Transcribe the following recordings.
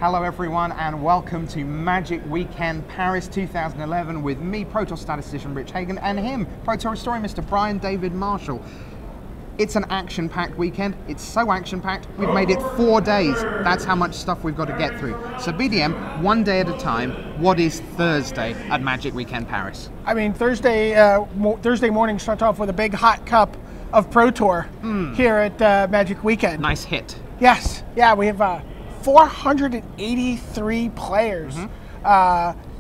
Hello everyone and welcome to Magic Weekend Paris 2011 with me, Pro Tour statistician Rich Hagon, and him, Pro Tour historian Mr. Brian David-Marshall. It's an action-packed weekend. It's so action-packed, we've made it 4 days. That's how much stuff we've got to get through. So BDM, one day at a time, what is Thursday at Magic Weekend Paris? I mean, Thursday morning starts off with a big hot cup of Pro Tour here at Magic Weekend. Nice hit. Yes, yeah, we have 483 players.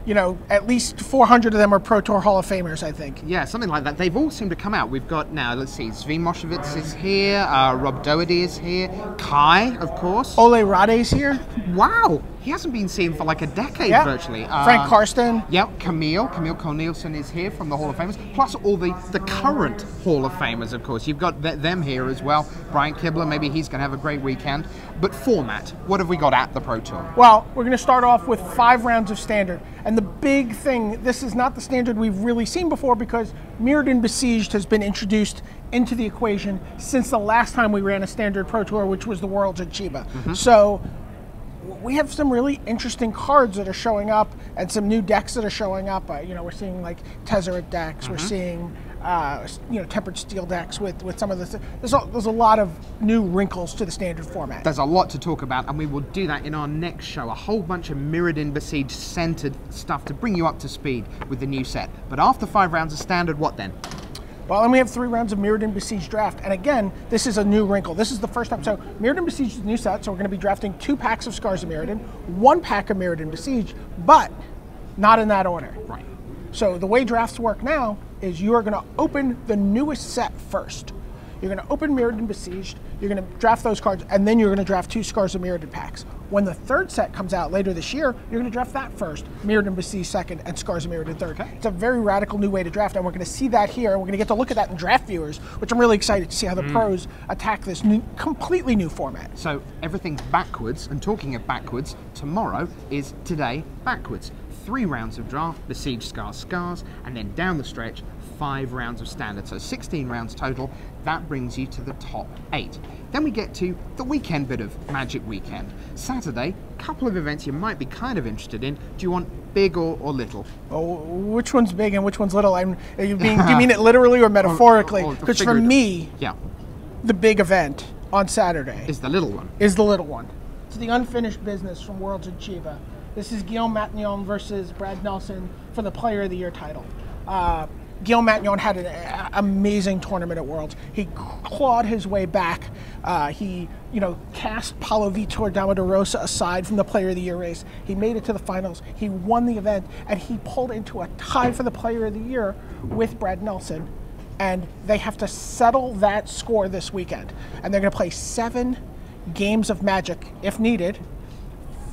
You know, at least 400 of them are Pro Tour Hall of Famers, I think. Yeah, something like that. They've all seemed to come out. We've got now, let's see, Zvi Moshevitz is here, Rob Doherty is here, Kai, of course. Ole Rade's here. Wow, he hasn't been seen for like a decade virtually. Frank Karsten. Yep, Camille Corneliusen is here from the Hall of Famers, plus all the current Hall of Famers, of course. You've got them here as well. Brian Kibler, maybe he's going to have a great weekend. But format, what have we got at the Pro Tour? Well, we're going to start off with 5 rounds of standard. And the big thing, this is not the standard we've really seen before because Mirrodin Besieged has been introduced into the equation since the last time we ran a standard Pro Tour, which was the Worlds at Chiba. So we have some really interesting cards that are showing up and some new decks that are showing up. You know, we're seeing like Tezzeret decks, we're seeing you know, Tempered Steel decks with some of the there's a lot of new wrinkles to the standard format. There's a lot to talk about, and we will do that in our next show. A whole bunch of Mirrodin Besieged centered stuff to bring you up to speed with the new set. But after 5 rounds of standard, what then? Well, then we have 3 rounds of Mirrodin Besieged draft, and again, this is a new wrinkle. This is the first time. So Mirrodin Besieged is a new set, so we're going to be drafting 2 packs of Scars of Mirrodin, 1 pack of Mirrodin Besieged, but not in that order. Right. So the way drafts work now is you are going to open the newest set first. You're going to open Mirrodin Besieged, you're going to draft those cards, and then you're going to draft 2 Scars of Mirrodin packs. When the 3rd set comes out later this year, you're going to draft that first, Mirrodin Besieged second, and Scars of Mirrodin third. It's a very radical new way to draft, and we're going to see that here, and we're going to get to look at that in Draft Viewers, which I'm really excited to see how the pros attack this new, completely new format. So everything's backwards, and talking of backwards, tomorrow is today backwards. 3 rounds of draft, Besieged, Scars, and then down the stretch, 5 rounds of standard, so 16 rounds total. That brings you to the top 8. Then we get to the weekend bit of Magic Weekend. Saturday, a couple of events you might be kind of interested in. Do you want big or little? Oh, which one's big and which one's little? Do you mean it literally or metaphorically? Because for me, the big event on Saturday is the little one. It's the unfinished business from Worlds at Chiba. This is Guillaume Matignon versus Brad Nelson for the Player of the Year title. Guillaume Matignon had an amazing tournament at Worlds. He clawed his way back. He, you know, cast Paulo Vitor Damarosa aside from the Player of the Year race. He made it to the finals. He won the event, and he pulled into a tie for the Player of the Year with Brad Nelson. And they have to settle that score this weekend. And they're going to play 7 games of Magic, if needed.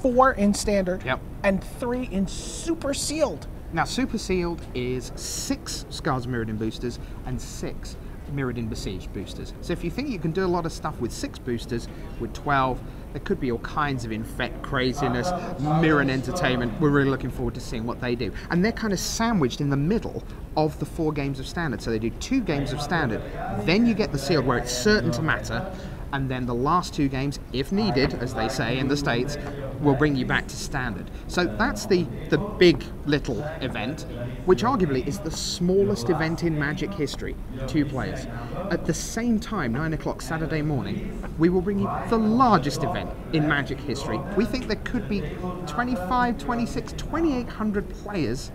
4 in standard, and 3 in super sealed. Now, super sealed is 6 Scars of Mirrodin boosters and 6 Mirrodin Besieged boosters. So if you think you can do a lot of stuff with 6 boosters, with 12, there could be all kinds of infect craziness, Mirren entertainment. We're really looking forward to seeing what they do. And they're kind of sandwiched in the middle of the 4 games of standard. So they do 2 games of standard, then you get the sealed where it's certain to matter, and then the last 2 games, if needed, as they say in the States, will bring you back to standard. So that's the big little event, which arguably is the smallest event in Magic history, 2 players. At the same time, 9 o'clock Saturday morning, we will bring you the largest event in Magic history. We think there could be 25, 26, 2,800 players.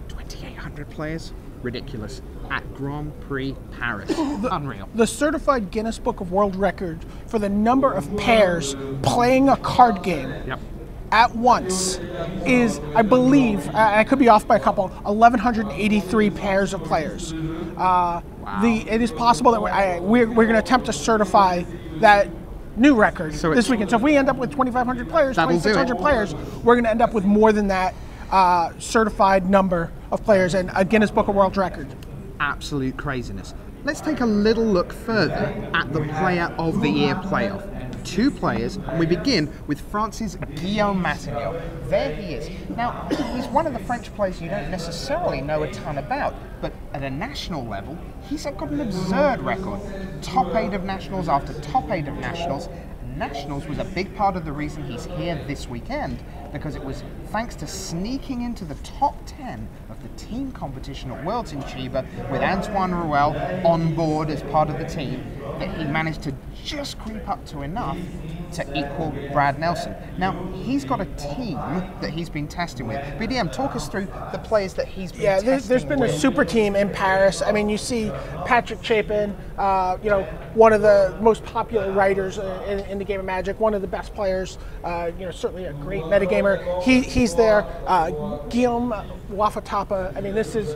2,800 players? Ridiculous. At Grand Prix Paris. Unreal. The certified Guinness Book of World Records for the number of pairs playing a card game at once is, I believe, I could be off by a couple, 1,183 pairs of players. It is possible that we're going to attempt to certify that new record this weekend. So if we end up with 2,500 players, 2,600 players, we're going to end up with more than that certified number of players and a Guinness Book of World Records. Absolute craziness. Let's take a little look further at the Player of the Year playoff. 2 players, and we begin with France's Guillaume Matignon. There he is. Now, he's one of the French players you don't necessarily know a ton about, but at a national level, he's got an absurd record. Top 8 of nationals after top 8 of nationals, Nationals was a big part of the reason he's here this weekend, because it was thanks to sneaking into the top 10 of the team competition at Worlds in Chiba with Antoine Ruel on board as part of the team that he managed to just creep up to enough to equal Brad Nelson. Now, he's got a team that he's been testing with. BDM, talk us through the players that he's been testing with. Yeah, there's been a super team in Paris. I mean, you see Patrick Chapin, one of the most popular writers in the game of Magic, one of the best players, certainly a great metagamer. He's there. Guillaume Wafatapa, I mean, this is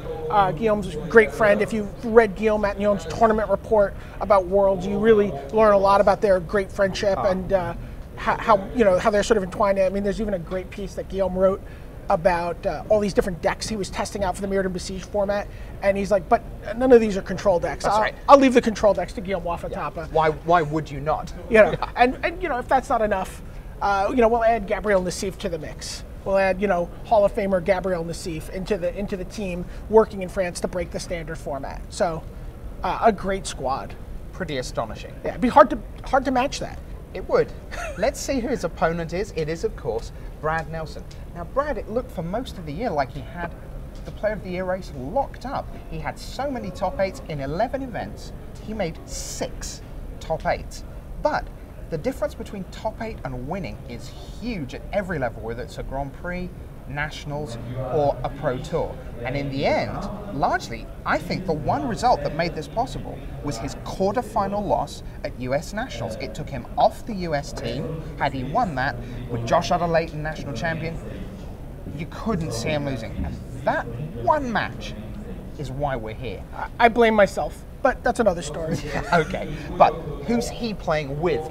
Guillaume's great friend. If you've read Guillaume Matignon's tournament report about Worlds, you really learn a lot about their great friendship and how they're sort of entwined. I mean, there's even a great piece that Guillaume wrote about all these different decks he was testing out for the Mirrored and Besieged format, and he's like, but none of these are control decks. That's right. I'll leave the control decks to Guillaume Wafatapa. Yeah. Why would you not? And if that's not enough, we'll add Gabriel Nassif to the mix. We'll add, Hall of Famer Gabriel Nassif into the team working in France to break the standard format. So, a great squad. Pretty astonishing. Yeah, it'd be hard to match that. It would. Let's see who his opponent is. It is, of course, Brad Nelson. Now, Brad, it looked for most of the year like he had the Player of the Year race locked up. He had so many top 8s in 11 events. He made 6 top 8s. But the difference between top 8 and winning is huge at every level, whether it's a Grand Prix, Nationals, or a Pro Tour. And in the end, largely, I think the one result that made this possible was his quarterfinal loss at US Nationals. It took him off the US team. Had he won that, with Josh Utter-Layton national champion, you couldn't see him losing. And that one match is why we're here. I blame myself, but that's another story. Okay, but who's he playing with?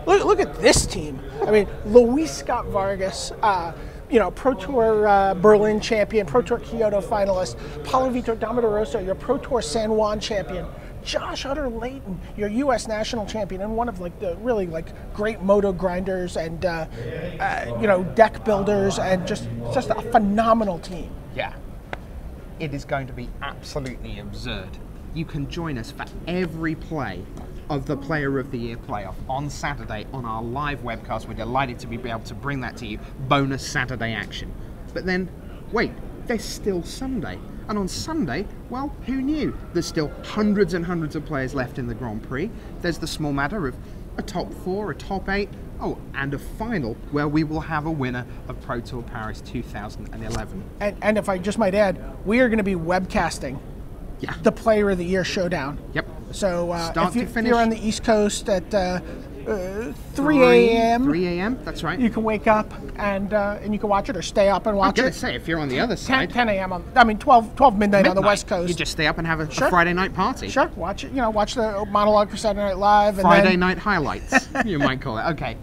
Look at this team. I mean, Luis Scott Vargas, Pro Tour Berlin champion, Pro Tour Kyoto finalist, Paulo Vitor Damarosa, your Pro Tour San Juan champion, Josh Utter-Layton, your U.S. national champion, and one of the really great moto grinders and deck builders, and just a phenomenal team. Yeah, it is going to be absolutely absurd. You can join us for every play of the Player of the Year playoff on Saturday on our live webcast. We're delighted to be able to bring that to you. Bonus Saturday action. But then, wait, there's still Sunday. And on Sunday, well, who knew? There's still hundreds and hundreds of players left in the Grand Prix. There's the small matter of a top 4, a top 8, and a final where we will have a winner of Pro Tour Paris 2011. And if I just might add, we are going to be webcasting the Player of the Year Showdown. If you're on the East Coast at 3 a.m. 3 a.m., that's right. You can wake up and you can watch it, or stay up and watch it. I was going to say, if you're on the other side. 10 a.m. 12 midnight on the West Coast. You just stay up and have a Friday night party. Sure, watch it. Watch the monologue for Saturday Night Live. Friday night highlights, you might call it. Okay,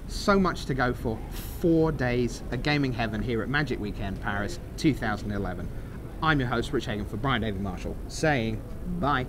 so much to go for. 4 days of gaming heaven here at Magic Weekend Paris 2011. I'm your host, Rich Hagon, for Brian David-Marshall, saying bye.